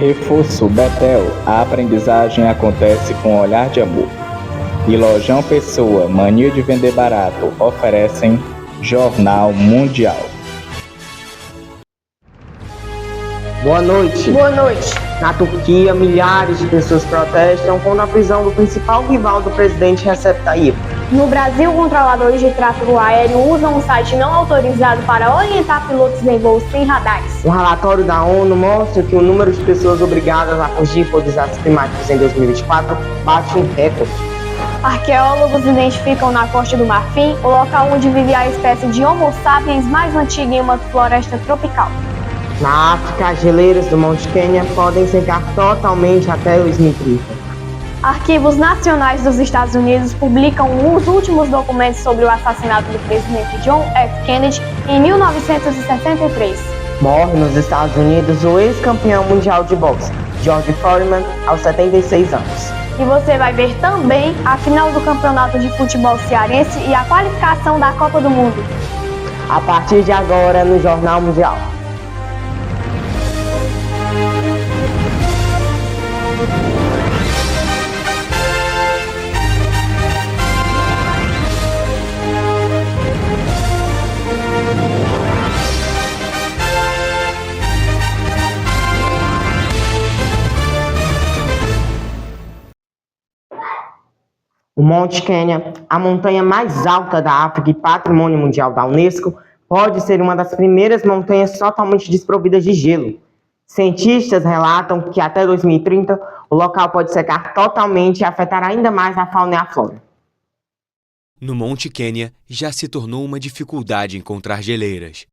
Reforço Betel, a aprendizagem acontece com um olhar de amor. E Lojão Pessoa, mania de vender barato, oferecem Jornal Mundial. Boa noite. Boa noite. Na Turquia, milhares de pessoas protestam contra a prisão do principal rival do presidente Recep Tayyip. No Brasil, controladores de tráfego aéreo usam um site não autorizado para orientar pilotos em voos sem radares. Um relatório da ONU mostra que o número de pessoas obrigadas a fugir por desastres climáticos em 2024 bate um recorde. Arqueólogos identificam na Costa do Marfim o local onde vivia a espécie de Homo sapiens mais antiga em uma floresta tropical. Na África, as geleiras do Monte Quenya podem secar totalmente até 2030. Arquivos nacionais dos Estados Unidos publicam os últimos documentos sobre o assassinato do presidente John F. Kennedy em 1963. Morre nos Estados Unidos o ex-campeão mundial de boxe, George Foreman, aos 76 anos. E você vai ver também a final do Campeonato de Futebol Cearense e a qualificação da Copa do Mundo. A partir de agora, no Jornal Mundial. O Monte Quenya, a montanha mais alta da África e patrimônio mundial da Unesco, pode ser uma das primeiras montanhas totalmente desprovidas de gelo. Cientistas relatam que até 2030 o local pode secar totalmente e afetar ainda mais a fauna e a flora. No Monte Quenya já se tornou uma dificuldade encontrar geleiras.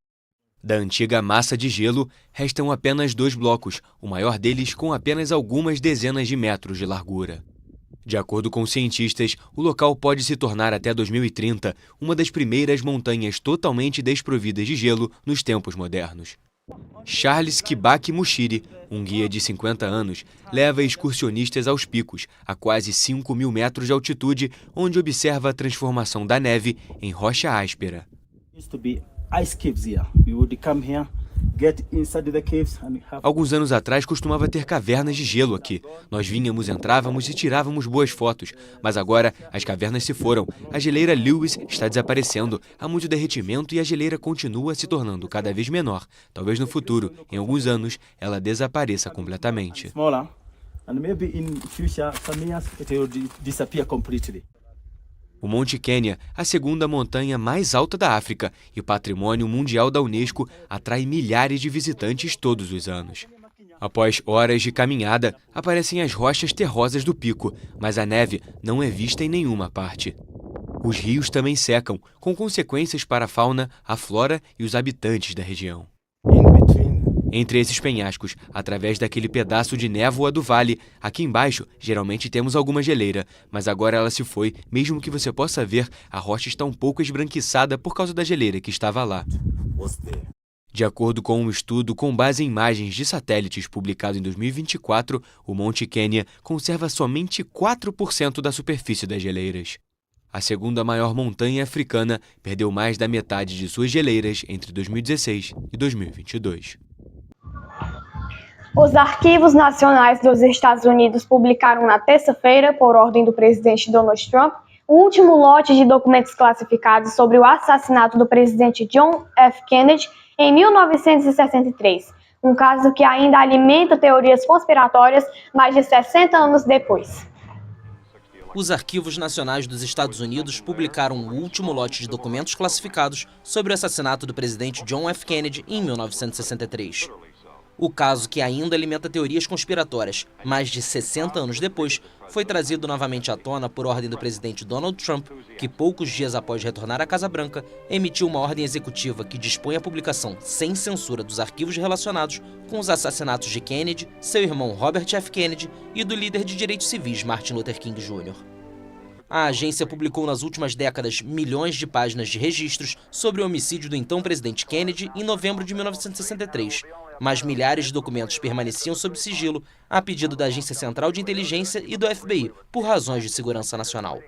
Da antiga massa de gelo, restam apenas 2 blocos, o maior deles com apenas algumas dezenas de metros de largura. De acordo com cientistas, o local pode se tornar até 2030 uma das primeiras montanhas totalmente desprovidas de gelo nos tempos modernos. Charles Kibaki Mushiri, um guia de 50 anos, leva excursionistas aos picos, a quase 5.000 metros de altitude, onde observa a transformação da neve em rocha áspera. Alguns anos atrás costumava ter cavernas de gelo aqui. Nós vinhamos, entrávamos e tirávamos boas fotos. Mas agora as cavernas se foram. A geleira Lewis está desaparecendo. Há muito derretimento e a geleira continua se tornando cada vez menor. Talvez no futuro, em alguns anos, ela desapareça completamente. O Monte Quenya, a segunda montanha mais alta da África e patrimônio mundial da Unesco, atrai milhares de visitantes todos os anos. Após horas de caminhada, aparecem as rochas terrosas do pico, mas a neve não é vista em nenhuma parte. Os rios também secam, com consequências para a fauna, a flora e os habitantes da região. Entre esses penhascos, através daquele pedaço de névoa do vale, aqui embaixo, geralmente temos alguma geleira, mas agora ela se foi, mesmo que você possa ver, a rocha está um pouco esbranquiçada por causa da geleira que estava lá. De acordo com um estudo com base em imagens de satélites publicado em 2024, o Monte Quenya conserva somente 4% da superfície das geleiras. A segunda maior montanha africana perdeu mais da metade de suas geleiras entre 2016 e 2022. Os arquivos nacionais dos Estados Unidos publicaram na terça-feira, por ordem do presidente Donald Trump, o último lote de documentos classificados sobre o assassinato do presidente John F. Kennedy em 1963, um caso que ainda alimenta teorias conspiratórias mais de 60 anos depois. Os arquivos nacionais dos Estados Unidos publicaram o último lote de documentos classificados sobre o assassinato do presidente John F. Kennedy em 1963. O caso, que ainda alimenta teorias conspiratórias mais de 60 anos depois, foi trazido novamente à tona por ordem do presidente Donald Trump, que poucos dias após retornar à Casa Branca, emitiu uma ordem executiva que dispõe a publicação sem censura dos arquivos relacionados com os assassinatos de Kennedy, seu irmão Robert F. Kennedy e do líder de direitos civis Martin Luther King Jr. A agência publicou nas últimas décadas milhões de páginas de registros sobre o homicídio do então presidente Kennedy em novembro de 1963, mas milhares de documentos permaneciam sob sigilo a pedido da Agência Central de Inteligência e do FBI, por razões de segurança nacional.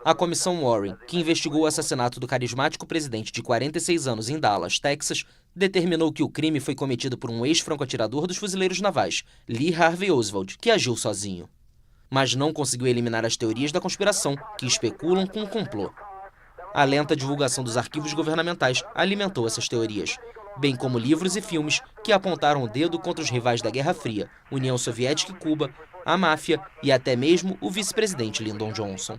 A Comissão Warren, que investigou o assassinato do carismático presidente de 46 anos em Dallas, Texas, determinou que o crime foi cometido por um ex-franco-atirador dos fuzileiros navais, Lee Harvey Oswald, que agiu sozinho. Mas não conseguiu eliminar as teorias da conspiração, que especulam com um complô. A lenta divulgação dos arquivos governamentais alimentou essas teorias, bem como livros e filmes que apontaram o dedo contra os rivais da Guerra Fria, União Soviética e Cuba, a máfia e até mesmo o vice-presidente Lyndon Johnson.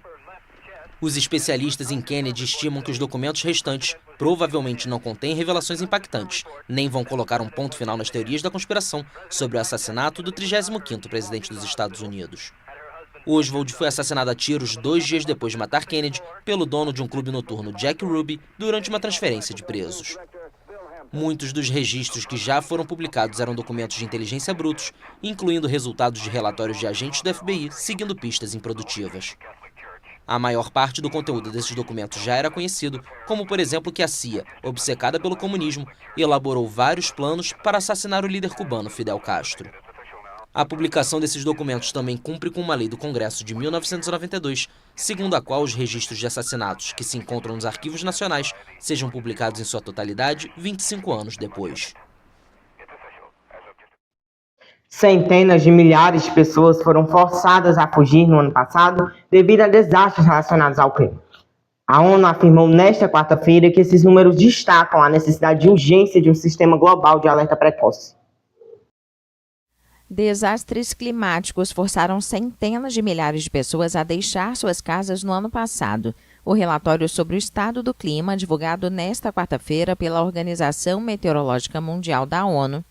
Os especialistas em Kennedy estimam que os documentos restantes provavelmente não contêm revelações impactantes, nem vão colocar um ponto final nas teorias da conspiração sobre o assassinato do 35º presidente dos Estados Unidos. Oswald foi assassinado a tiros 2 dias depois de matar Kennedy pelo dono de um clube noturno, Jack Ruby, durante uma transferência de presos. Muitos dos registros que já foram publicados eram documentos de inteligência brutos, incluindo resultados de relatórios de agentes do FBI seguindo pistas improdutivas. A maior parte do conteúdo desses documentos já era conhecido, como por exemplo que a CIA, obcecada pelo comunismo, elaborou vários planos para assassinar o líder cubano Fidel Castro. A publicação desses documentos também cumpre com uma lei do Congresso de 1992, segundo a qual os registros de assassinatos que se encontram nos arquivos nacionais sejam publicados em sua totalidade 25 anos depois. Centenas de milhares de pessoas foram forçadas a fugir no ano passado devido a desastres relacionados ao clima. A ONU afirmou nesta quarta-feira que esses números destacam a necessidade de urgência de um sistema global de alerta precoce. Desastres climáticos forçaram centenas de milhares de pessoas a deixar suas casas no ano passado. O relatório sobre o estado do clima, divulgado nesta quarta-feira pela Organização Meteorológica Mundial da ONU,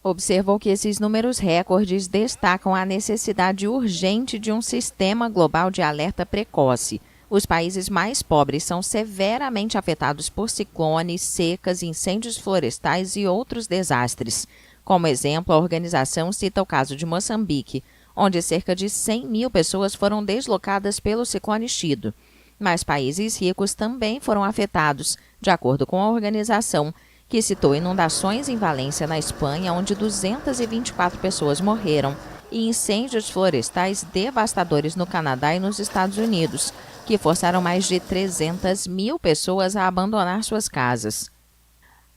observou que esses números recordes destacam a necessidade urgente de um sistema global de alerta precoce. Os países mais pobres são severamente afetados por ciclones, secas, incêndios florestais e outros desastres. Como exemplo, a organização cita o caso de Moçambique, onde cerca de 100 mil pessoas foram deslocadas pelo ciclone Chido. Mas países ricos também foram afetados, de acordo com a organização, que citou inundações em Valência, na Espanha, onde 224 pessoas morreram, e incêndios florestais devastadores no Canadá e nos Estados Unidos, que forçaram mais de 300 mil pessoas a abandonar suas casas.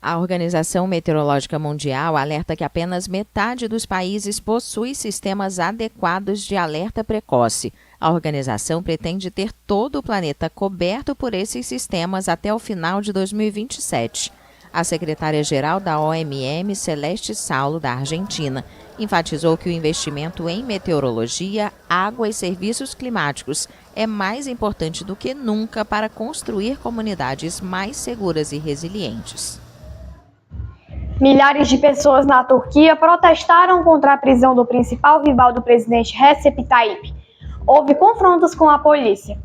A Organização Meteorológica Mundial alerta que apenas metade dos países possui sistemas adequados de alerta precoce. A organização pretende ter todo o planeta coberto por esses sistemas até o final de 2027. A secretária-geral da OMM, Celeste Saulo, da Argentina, enfatizou que o investimento em meteorologia, água e serviços climáticos é mais importante do que nunca para construir comunidades mais seguras e resilientes. Milhares de pessoas na Turquia protestaram contra a prisão do principal rival do presidente Recep Tayyip. Houve confrontos com a polícia.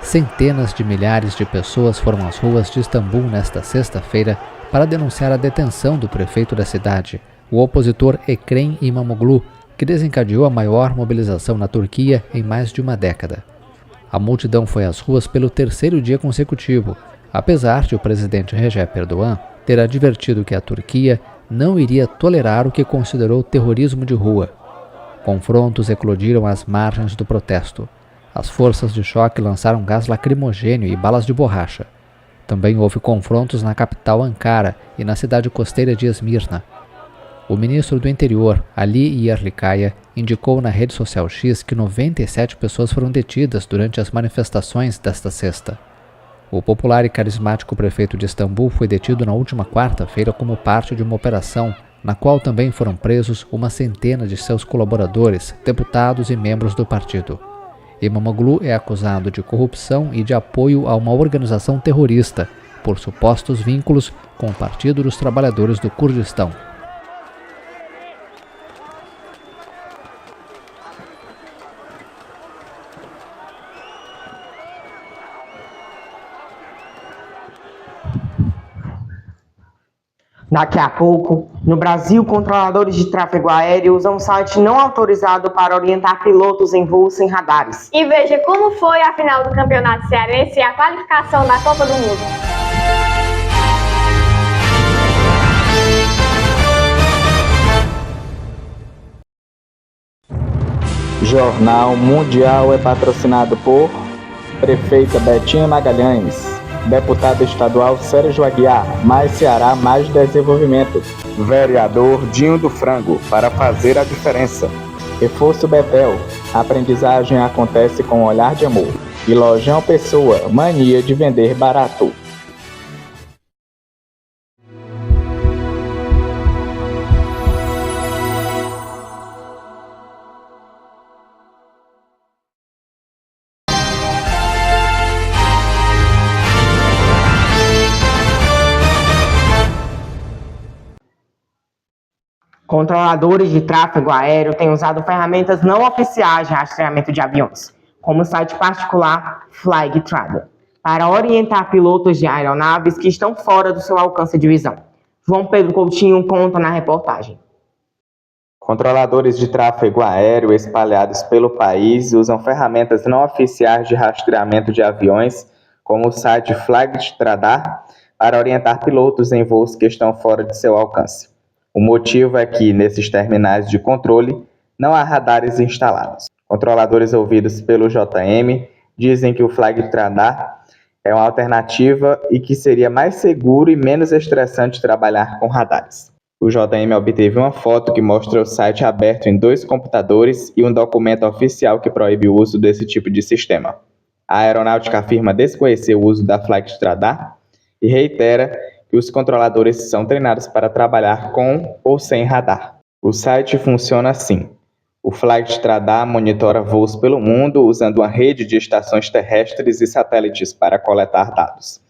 Centenas de milhares de pessoas foram às ruas de Istambul nesta sexta-feira para denunciar a detenção do prefeito da cidade, o opositor Ekrem İmamoğlu, que desencadeou a maior mobilização na Turquia em mais de uma década. A multidão foi às ruas pelo terceiro dia consecutivo, apesar de o presidente Recep Erdogan ter advertido que a Turquia não iria tolerar o que considerou terrorismo de rua. Confrontos eclodiram às margens do protesto. As forças de choque lançaram gás lacrimogênio e balas de borracha. Também houve confrontos na capital Ankara e na cidade costeira de Esmirna. O ministro do Interior, Ali Yerlikaya, indicou na rede social X que 97 pessoas foram detidas durante as manifestações desta sexta. O popular e carismático prefeito de Istambul foi detido na última quarta-feira como parte de uma operação, na qual também foram presos uma centena de seus colaboradores, deputados e membros do partido. İmamoğlu é acusado de corrupção e de apoio a uma organização terrorista, por supostos vínculos com o Partido dos Trabalhadores do Kurdistão. Daqui a pouco, no Brasil, controladores de tráfego aéreo usam um site não autorizado para orientar pilotos em voos sem radares. E veja como foi a final do Campeonato Cearense e a qualificação da Copa do Mundo. Jornal Mundial é patrocinado por Prefeita Betinha Magalhães, Deputado Estadual Sérgio Aguiar, Mais Ceará, Mais Desenvolvimento, Vereador Dinho do Frango, para fazer a diferença. Reforço Betel, a aprendizagem acontece com um olhar de amor. E Lojão Pessoa, mania de vender barato. Controladores de tráfego aéreo têm usado ferramentas não oficiais de rastreamento de aviões, como o site particular Flightradar, para orientar pilotos de aeronaves que estão fora do seu alcance de visão. João Pedro Coutinho conta na reportagem. Controladores de tráfego aéreo espalhados pelo país usam ferramentas não oficiais de rastreamento de aviões, como o site Flightradar, para orientar pilotos em voos que estão fora de seu alcance. O motivo é que, nesses terminais de controle, não há radares instalados. Controladores ouvidos pelo JM dizem que o Flightradar é uma alternativa e que seria mais seguro e menos estressante trabalhar com radares. O JM obteve uma foto que mostra o site aberto em 2 computadores e um documento oficial que proíbe o uso desse tipo de sistema. A aeronáutica afirma desconhecer o uso da Flightradar e reitera que os controladores são treinados para trabalhar com ou sem radar. O site funciona assim. O Flightradar monitora voos pelo mundo usando uma rede de estações terrestres e satélites para coletar dados.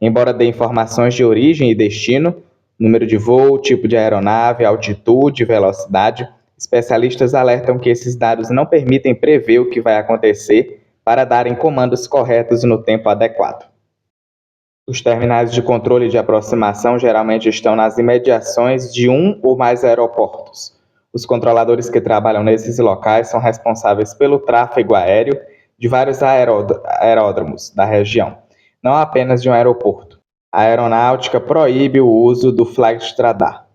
Embora dê informações de origem e destino, número de voo, tipo de aeronave, altitude e velocidade, especialistas alertam que esses dados não permitem prever o que vai acontecer para darem comandos corretos no tempo adequado. Os terminais de controle de aproximação geralmente estão nas imediações de um ou mais aeroportos. Os controladores que trabalham nesses locais são responsáveis pelo tráfego aéreo de vários aeródromos da região, não apenas de um aeroporto. A aeronáutica proíbe o uso do Flightradar.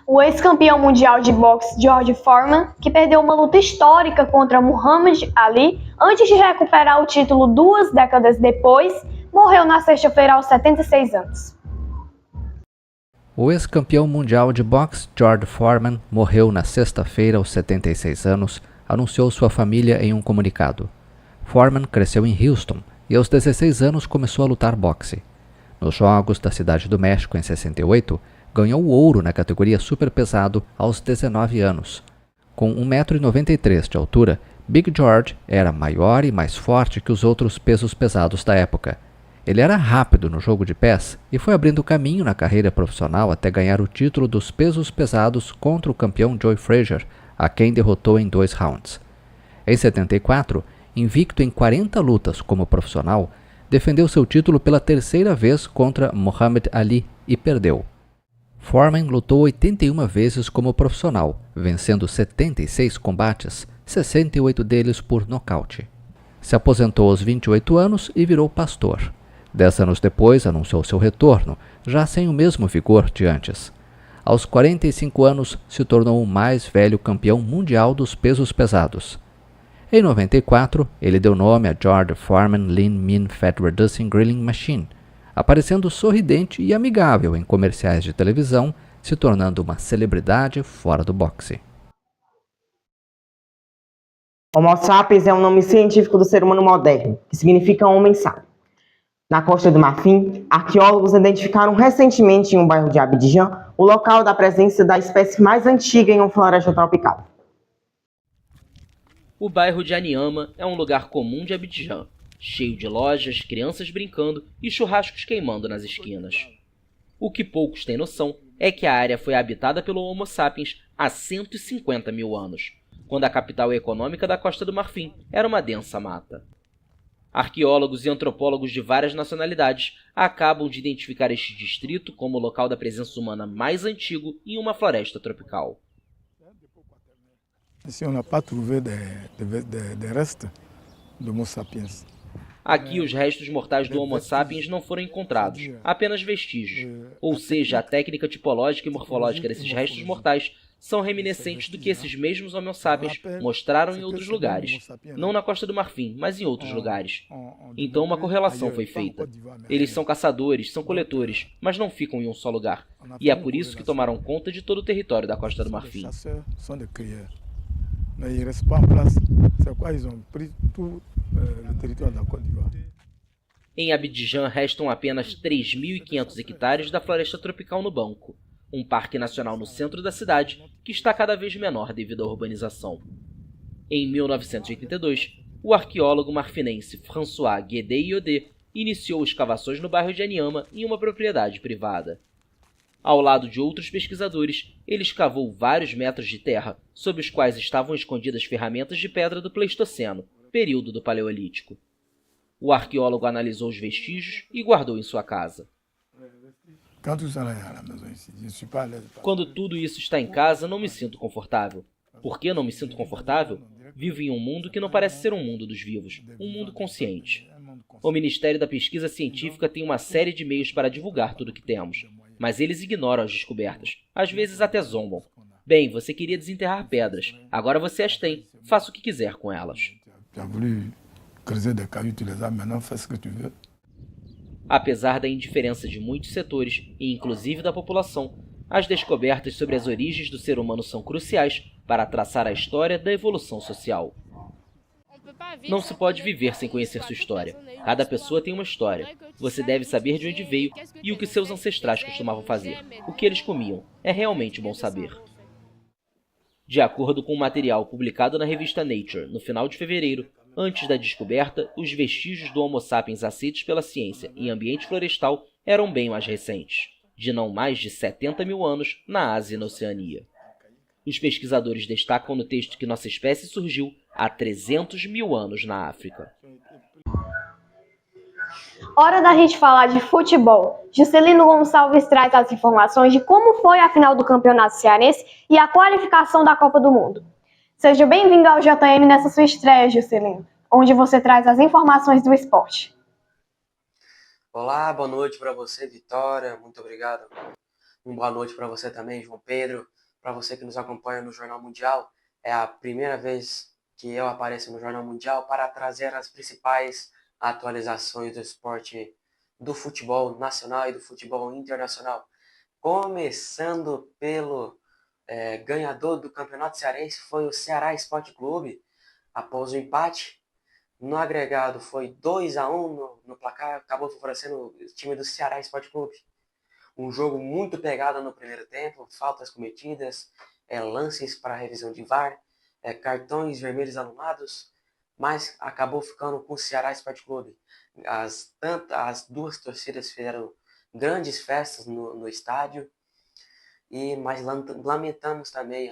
O ex-campeão mundial de boxe George Foreman, que perdeu uma luta histórica contra Muhammad Ali antes de recuperar o título 2 décadas depois, morreu na sexta-feira aos 76 anos. O ex-campeão mundial de boxe George Foreman morreu na sexta-feira aos 76 anos, anunciou sua família em um comunicado. Foreman cresceu em Houston e aos 16 anos começou a lutar boxe. Nos Jogos da Cidade do México em 68, ganhou o ouro na categoria superpesado aos 19 anos. Com 1,93 m de altura, Big George era maior e mais forte que os outros pesos pesados da época. Ele era rápido no jogo de pés e foi abrindo caminho na carreira profissional até ganhar o título dos pesos pesados contra o campeão Joe Frazier, a quem derrotou em 2 rounds. Em 74, invicto em 40 lutas como profissional, defendeu seu título pela 3ª vez contra Muhammad Ali e perdeu. Foreman lutou 81 vezes como profissional, vencendo 76 combates, 68 deles por nocaute. Se aposentou aos 28 anos e virou pastor. 10 anos depois anunciou seu retorno, já sem o mesmo vigor de antes. Aos 45 anos se tornou o mais velho campeão mundial dos pesos pesados. Em 94, ele deu nome a George Foreman Lean Mean Fat Reducing Grilling Machine, aparecendo sorridente e amigável em comerciais de televisão, se tornando uma celebridade fora do boxe. Homo sapiens é um nome científico do ser humano moderno, que significa homem sábio. Na Costa do Marfim, arqueólogos identificaram recentemente em um bairro de Abidjan o local da presença da espécie mais antiga em uma floresta tropical. O bairro de Aniama é um lugar comum de Abidjan, cheio de lojas, crianças brincando e churrascos queimando nas esquinas. O que poucos têm noção é que a área foi habitada pelo Homo sapiens há 150 mil anos, quando a capital econômica da Costa do Marfim era uma densa mata. Arqueólogos e antropólogos de várias nacionalidades acabam de identificar este distrito como o local da presença humana mais antigo em uma floresta tropical. Aqui os restos mortais do Homo sapiens não foram encontrados, apenas vestígios. Ou seja, a técnica tipológica e morfológica desses restos mortais são reminiscentes do que esses mesmos Homo sapiens mostraram em outros lugares. Não na Costa do Marfim, mas em outros lugares. Então uma correlação foi feita. Eles são caçadores, são coletores, mas não ficam em um só lugar. E é por isso que tomaram conta de todo o território da Costa do Marfim. Em Abidjan restam apenas 3.500 hectares da floresta tropical no Banco, um parque nacional no centro da cidade que está cada vez menor devido à urbanização. Em 1982, o arqueólogo marfinense François Guédé-Iodé iniciou escavações no bairro de Aniama em uma propriedade privada. Ao lado de outros pesquisadores, ele escavou vários metros de terra, sob os quais estavam escondidas ferramentas de pedra do Pleistoceno, período do Paleolítico. O arqueólogo analisou os vestígios e guardou em sua casa. Quando tudo isso está em casa, não me sinto confortável. Por que não me sinto confortável? Vivo em um mundo que não parece ser um mundo dos vivos, um mundo consciente. O Ministério da Pesquisa Científica tem uma série de meios para divulgar tudo o que temos, mas eles ignoram as descobertas, às vezes até zombam. Bem, você queria desenterrar pedras, agora você as tem, faça o que quiser com elas. Apesar da indiferença de muitos setores, e inclusive da população, as descobertas sobre as origens do ser humano são cruciais para traçar a história da evolução social. Não se pode viver sem conhecer sua história. Cada pessoa tem uma história. Você deve saber de onde veio e o que seus ancestrais costumavam fazer. O que eles comiam. É realmente bom saber. De acordo com o material publicado na revista Nature no final de fevereiro, antes da descoberta, os vestígios do Homo sapiens aceitos pela ciência em ambiente florestal eram bem mais recentes, de não mais de 70 mil anos na Ásia e na Oceania. Os pesquisadores destacam no texto que nossa espécie surgiu há 300 mil anos na África. Hora da gente falar de futebol. Juscelino Gonçalves traz as informações de como foi a final do Campeonato Cearense e a qualificação da Copa do Mundo. Seja bem-vindo ao JM nessa sua estreia, Juscelino, onde você traz as informações do esporte. Olá, boa noite para você, Vitória, muito obrigado. Boa noite para você também, João Pedro, para você que nos acompanha no Jornal Mundial. É a primeira vez que eu apareço no Jornal Mundial para trazer as principais atualizações do esporte, do futebol nacional e do futebol internacional. Começando pelo ganhador do Campeonato Cearense, foi o Ceará Esporte Clube, após o empate. No agregado foi 2-1 no placar, acabou favorecendo o time do Ceará Esporte Clube. Um jogo muito pegado no primeiro tempo, faltas cometidas, lances para revisão de VAR, cartões vermelhos anulados, mas acabou ficando com o Ceará Esporte Clube. As duas torcidas fizeram grandes festas no estádio, mas lamentamos também,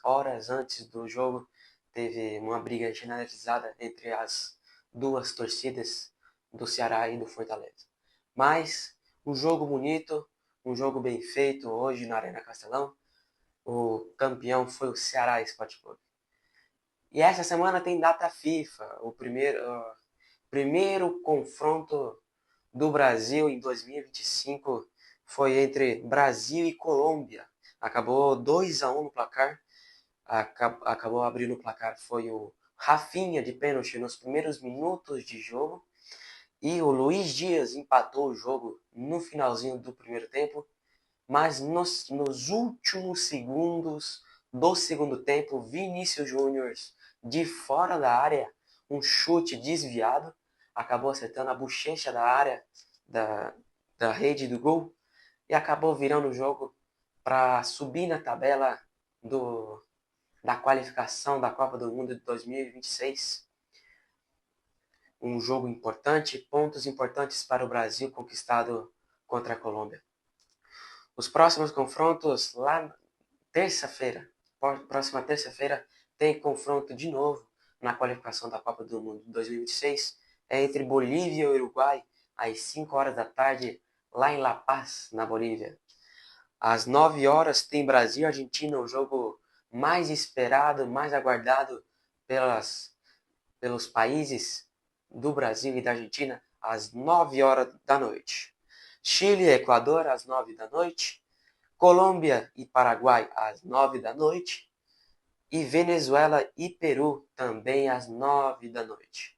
horas antes do jogo, teve uma briga generalizada entre as duas torcidas do Ceará e do Fortaleza. Mas um jogo bonito, um jogo bem feito hoje na Arena Castelão. O campeão foi o Ceará Esporte Clube. E essa semana tem data FIFA, o primeiro confronto do Brasil em 2025 foi entre Brasil e Colômbia. Acabou 2-1 no placar. Acabou abrindo o placar foi o Rafinha de pênalti nos primeiros minutos de jogo. E o Luiz Dias empatou o jogo no finalzinho do primeiro tempo. Mas nos últimos segundos do segundo tempo, Vinícius Júnior, de fora da área, um chute desviado, acabou acertando a bochecha da área da rede do gol e acabou virando o jogo para subir na tabela da qualificação da Copa do Mundo de 2026. Um jogo importante, pontos importantes para o Brasil conquistado contra a Colômbia. Os próximos confrontos, próxima terça-feira, tem confronto de novo na qualificação da Copa do Mundo de 2026. É entre Bolívia e Uruguai, às 5 horas da tarde, lá em La Paz, na Bolívia. Às 9 horas tem Brasil e Argentina, o jogo mais esperado, mais aguardado pelos países do Brasil e da Argentina, às 9 horas da noite. Chile e Equador, às 9 da noite. Colômbia e Paraguai às 9 da noite. E Venezuela e Peru também às 9 da noite.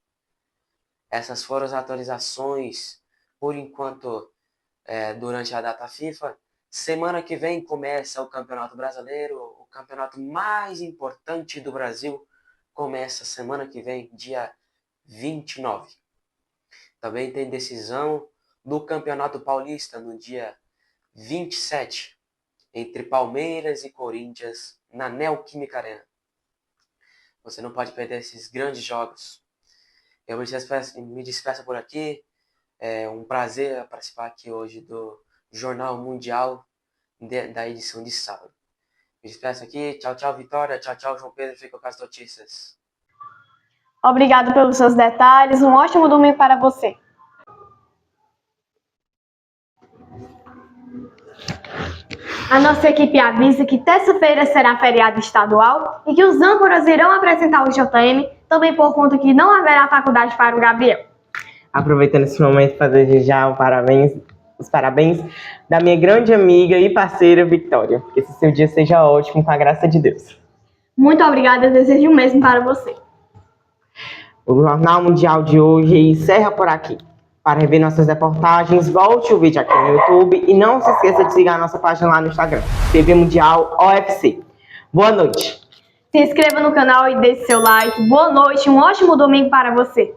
Essas foram as atualizações, por enquanto, durante a data FIFA. Semana que vem começa o Campeonato Brasileiro, o campeonato mais importante do Brasil. Começa semana que vem, dia 29. Também tem decisão do Campeonato Paulista no dia 27, entre Palmeiras e Corinthians, na Neoquímica Arena. Você não pode perder esses grandes jogos. Eu me despeço por aqui. É um prazer participar aqui hoje do Jornal Mundial da edição de sábado. Me despeço aqui. Tchau, tchau, Vitória. Tchau, tchau, João Pedro. Fica com as notícias. Obrigado pelos seus detalhes. Um ótimo domingo para você. A nossa equipe avisa que terça-feira será feriado estadual e que os âncoras irão apresentar o JM, também por conta que não haverá faculdade para o Gabriel. Aproveitando esse momento para desejar os parabéns da minha grande amiga e parceira Vitória. Que esse seu dia seja ótimo, com a graça de Deus. Muito obrigada, eu desejo o mesmo para você. O Jornal Mundial de hoje encerra por aqui. Para rever nossas reportagens, volte o vídeo aqui no YouTube e não se esqueça de seguir a nossa página lá no Instagram, TV Mundial OFC. Boa noite. Se inscreva no canal e deixe seu like. Boa noite, um ótimo domingo para você.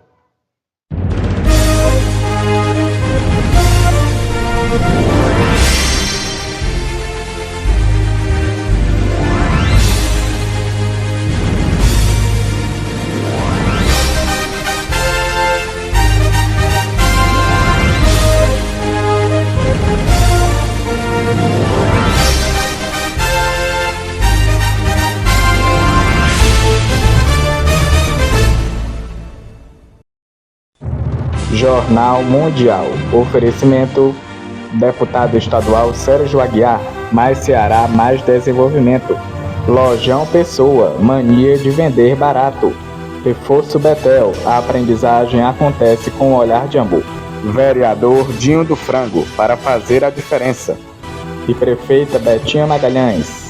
Jornal Mundial. Oferecimento: deputado estadual Sérgio Aguiar. Mais Ceará, mais desenvolvimento. Lojão Pessoa. Mania de vender barato. Reforço Betel. A aprendizagem acontece com o olhar de Ambu. Vereador Dinho do Frango. Para fazer a diferença. E prefeita Betinha Magalhães.